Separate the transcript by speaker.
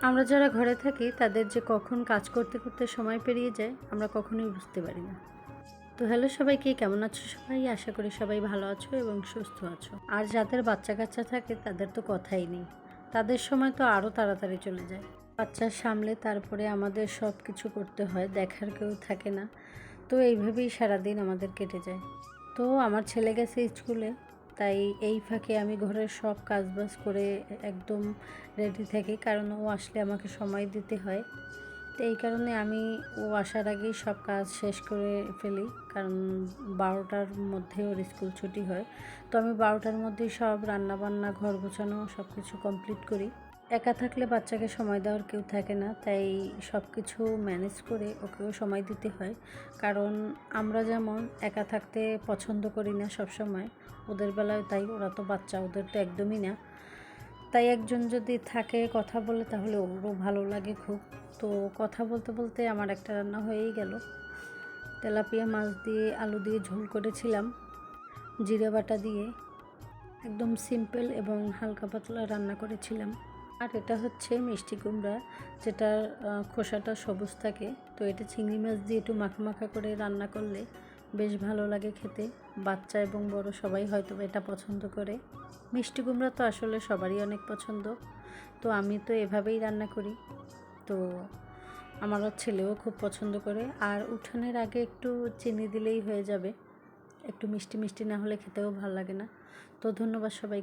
Speaker 1: আমরা যারা ঘরে থাকি তাদের যে কখন কাজ করতে করতে সময় পেরিয়ে যায় আমরা কখনোই বুঝতে পারি না। তো হ্যালো সবাইকে, কেমন আছো সবাই? আশা করি সবাই ভালো আছো এবং সুস্থ আছো। আর যাদের বাচ্চা কাচ্চা থাকে তাদের তো কথাই নেই, তাদের সময় তো আরও তাড়াতাড়ি চলে যায়। বাচ্চা সামলে তারপরে আমাদের সব কিছু করতে হয়, দেখার কেউ থাকে না। তো এইভাবেই সারাদিন আমাদের কেটে যায়। তো আমার ছেলে গেছে স্কুলে, তাই এই ফাঁকে আমি ঘরের সব কাজবাজ করে একদম রেডি থাকি, কারণ ও আসলে আমাকে সময় দিতে হয়। তো এই কারণে আমি ও আসার আগেই সব কাজ শেষ করে ফেলি, কারণ 12টার মধ্যে ওর স্কুল ছুটি হয়। তো আমি 12টার মধ্যেই সব রান্নাবান্না, ঘর গোছানো সব কিছু কমপ্লিট করি। একা থাকলে বাচ্চাকে সময় দেওয়ার কেউ থাকে না, তাই সব কিছু ম্যানেজ করে ওকেও সময় দিতে হয়। কারণ আমরা যেমন একা থাকতে পছন্দ করি না সব সময়, ওদের বেলায় তাই। ওরা তো বাচ্চা, ওদের তো একদমই না। তাই একজন যদি থাকে কথা বলে তাহলে ওরও ভালো লাগে খুব। তো কথা বলতে বলতে আমার একটা রান্না হয়েই গেল। তেলাপিয়া মাছ দিয়ে আলু দিয়ে ঝোল করেছিলাম জিরে বাটা দিয়ে, একদম সিম্পল এবং হালকা পাতলা রান্না করেছিলাম। আর এটা হচ্ছে মিষ্টি কুমড়া, যেটার খোসাটা সবুজ থাকে। তো এটা চিংড়ি মাছ দিয়ে একটু মাখা মাখা করে রান্না করলে বেশ ভালো লাগে খেতে। বাচ্চা এবং বড় সবাই হয়তো এটা পছন্দ করে। মিষ্টি কুমড়া তো আসলে সবারই অনেক পছন্দ। তো আমি তো এভাবেই রান্না করি। তো আমার ছেলেও খুব পছন্দ করে। আর উঠানের আগে একটু চিনি দিলেই হয়ে যাবে, একটু মিষ্টি মিষ্টি না হলে খেতেও ভালো লাগে না। তো ধন্যবাদ সবাই।